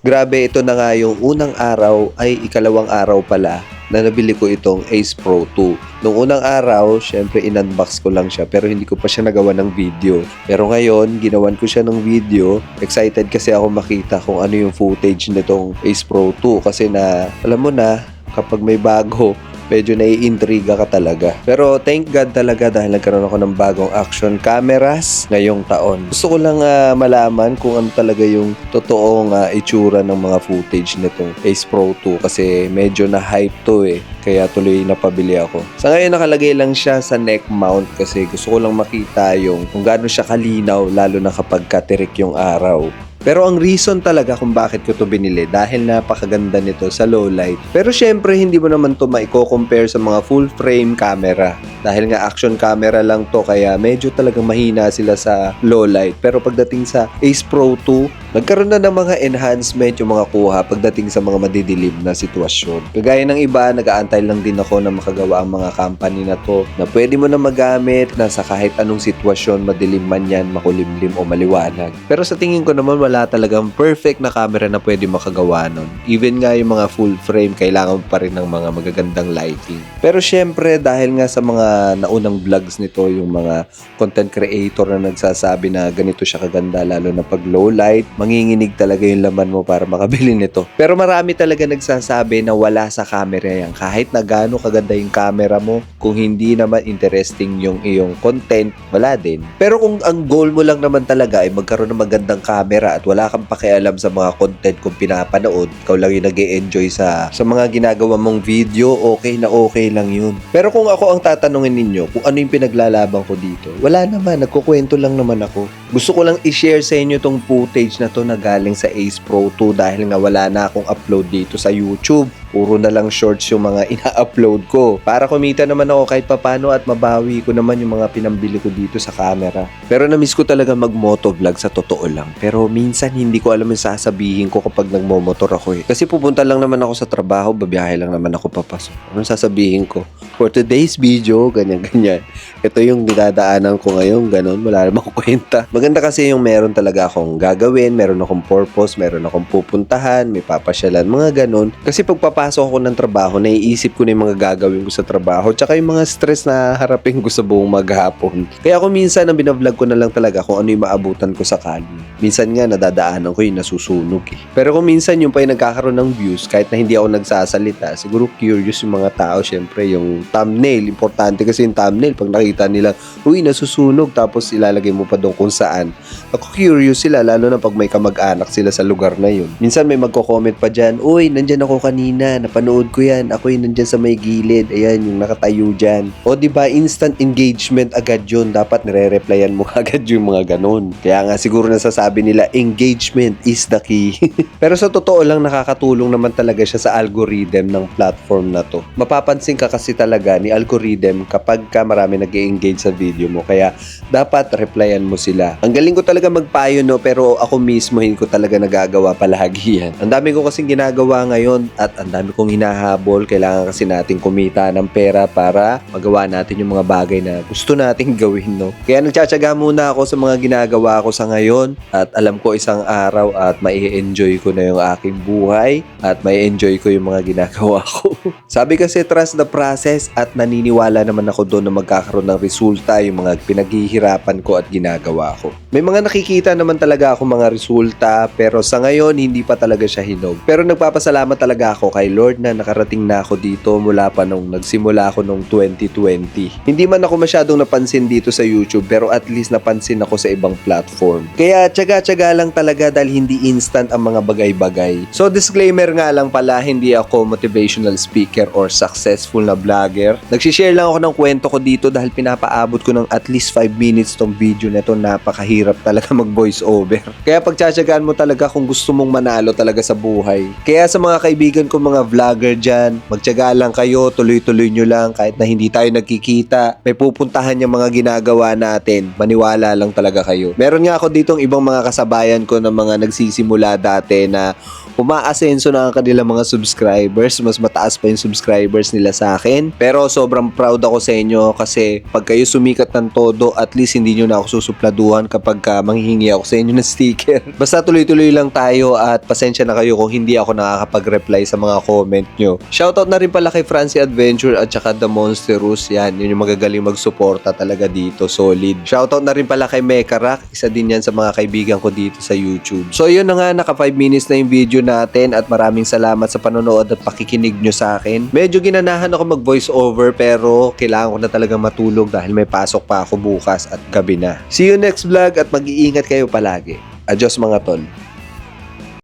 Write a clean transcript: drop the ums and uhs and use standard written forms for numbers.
Grabe, ito na nga yung unang araw ay ikalawang araw pala na nabili ko itong Ace Pro 2. Nung unang araw, syempre in-unbox ko lang siya pero hindi ko pa siya nagawa ng video. Pero ngayon, ginawan ko siya ng video. Excited kasi ako makita kung ano yung footage nitong Ace Pro 2 kasi na, alam mo na, kapag may bago, medyo naiintriga ka talaga. Pero thank God talaga dahil nagkaroon ako ng bagong action cameras ngayong taon. Gusto ko lang malaman kung ano talaga yung totoong itsura ng mga footage nitong Ace Pro 2 kasi medyo na-hype to eh. Kaya tuloy napabili ako. Sa ngayon nakalagay lang siya sa neck mount kasi gusto ko lang makita yung kung gaano siya kalinaw lalo na kapag katirik yung araw. Pero ang reason talaga kung bakit ko to binili dahil napakaganda nito sa low light. Pero syempre hindi mo naman to maiko-compare sa mga full frame camera. Dahil nga action camera lang to kaya medyo talagang mahina sila sa low light. Pero pagdating sa Ace Pro 2, nagkaroon na ng mga enhancement yung mga kuha pagdating sa mga madidilim na sitwasyon. Kagaya ng iba, nag-aantay lang din ako na makagawa ang mga company na to na pwede mo na magamit na sa kahit anong sitwasyon, madilim man yan, makulimlim o maliwanag. Pero sa tingin ko naman wala talagang perfect na camera na pwede makagawa nun. Even nga yung mga full frame, kailangan pa rin ng mga magagandang lighting. Pero syempre, dahil nga sa mga naunang vlogs nito, yung mga content creator na nagsasabi na ganito siya kaganda, lalo na pag low light, manginginig talaga yung laman mo para makabili nito. Pero marami talaga nagsasabi na wala sa camera yan. Kahit na gaano kaganda yung camera mo, kung hindi naman interesting yung iyong content, wala din. Pero kung ang goal mo lang naman talaga ay magkaroon ng magandang camera at wala kang pakialam sa mga content kung pinapanood, ikaw lang yung nag-e-enjoy sa mga ginagawa mong video, okay na okay lang yun. Pero kung ako ang tatanungin ninyo kung ano yung pinaglalaban ko dito, wala naman, nagkukwento lang naman ako. Gusto ko lang i-share sa inyo tong footage na to na galing sa Ace Pro 2 dahil nga wala na akong upload dito sa YouTube. Puro na lang shorts yung mga ina-upload ko. Para kumita naman ako kahit papano at mabawi ko naman yung mga pinambili ko dito sa camera. Pero na-miss ko talaga mag-motovlog sa totoo lang. Pero minsan hindi ko alam yung sasabihin ko kapag nagmomotor ako eh. Kasi pupunta lang naman ako sa trabaho, babiyahe lang naman ako papasok. Anong sasabihin ko? For today's video, ganyan-ganyan. Ito yung dinadaanan ko ngayon, ganun. Wala namang kwenta. Maganda kasi yung meron talaga akong gagawin, meron akong purpose, meron akong pupuntahan, may papasyalan, mga ganun. Kasi pag papasok ako ng trabaho, naiisip ko na yung mga gagawin ko sa trabaho, tsaka yung mga stress na harapin ko sa buong maghapon. Kaya ako minsan, ang binavlog ko na lang talaga kung ano yung maabutan ko sa kali. Minsan nga, nadadaanan ko yung nasusunog eh. Pero kung minsan yung pa yung nagkakaroon ng views, kahit na hindi ako nagsasalita, siguro curious yung mga tao, syempre yung thumbnail, importante kasi yung thumbnail, pag nakita nila, uy, nasusunog, tapos ilalagay mo pa doon kung saan. Ako curious sila, lalo na pag may kamag-anak sila sa lugar na yun. Minsan may magko-comment pa dyan, uy, nandyan ako kanina, napanood ko yan, ako yung nandyan sa may gilid, ayan, yung nakatayo dyan. O diba, instant engagement agad yun, dapat nire-replyan mo agad yung mga ganun. Kaya nga siguro nasasabi nila, engagement is the key. Pero sa totoo lang, nakakatulong naman talaga siya sa algorithm ng platform na to. Mapapansin ka kasi talaga ni algorithm kapag ka marami nag-engage sa video mo, kaya dapat replyan mo sila. Ang galing ko talaga magpayo no, pero ako mismo hindi ko talaga nagagawa palagi yan. Ang dami ko kasing ginagawa ngayon at ang dami kong hinahabol. Kailangan kasi natin kumita ng pera para magawa natin yung mga bagay na gusto nating gawin no. Kaya nagtsatsaga muna ako sa mga ginagawa ko sa ngayon at alam ko isang araw at mai-enjoy ko na yung aking buhay at mai-enjoy ko yung mga ginagawa ko. Sabi kasi trust the process at naniniwala naman ako doon na magkakaroon ng resulta yung mga pinaghihirapan ko at ginagawa ko. May mga nakikita naman talaga ako mga resulta pero sa ngayon hindi pa talaga siya hinog. Pero nagpapasalamat talaga ako kay Lord na nakarating na ako dito mula pa nung nagsimula ako nung 2020. Hindi man ako masyadong napansin dito sa YouTube pero at least napansin ako sa ibang platform. Kaya tsaga-tsaga lang talaga dahil hindi instant ang mga bagay-bagay. So disclaimer nga lang pala, hindi ako motivational speaker or successful na vlogger. Nagsishare lang ako ng kwento ko dito dahil pinapaabot ko ng at least 5 minutes tong video na to. Napakahirap talaga mag voice over. Kaya pagtsatsagaan mo talaga kung gusto mong manalo talaga sa buhay. Kaya sa mga kaibigan ko mga vlogger dyan, magtsaga lang kayo, tuloy-tuloy nyo lang kahit na hindi tayo nagkikita. May pupuntahan yung mga ginagawa natin. Maniwala lang talaga kayo. Meron nga ako ditong ibang mga kasabayan ko na mga nagsisimula dati na umaasenso na ang kanilang mga subscribers. Mas mataas pa yung subscribers nila sa akin. Pero sobrang proud ako sa inyo kasi pag kayo sumikat ng todo, at least hindi nyo na ako susupladuhan kapag manghihingi ako sa inyo ng sticker. Basta tuloy-tuloy lang tayo at pasensya na kayo kung hindi ako nakakapag-reply sa mga comment nyo. Shoutout na rin pala kay Francie Adventure at saka The Monsterous. Yan, yun yung magagaling magsuporta talaga dito. Solid. Shoutout na rin pala kay Mekarak. Isa din yan sa mga kaibigan ko dito sa YouTube. So yun na nga, naka 5 minutes na yung video natin at maraming salamat sa panonood at pakikinig nyo sa akin. Medyo ginanahan ako mag voice over pero kailangan ko na talagang matulog dahil may pasok pa ako bukas at gabi na. See you next vlog at mag-iingat kayo palagi. Adios mga tol.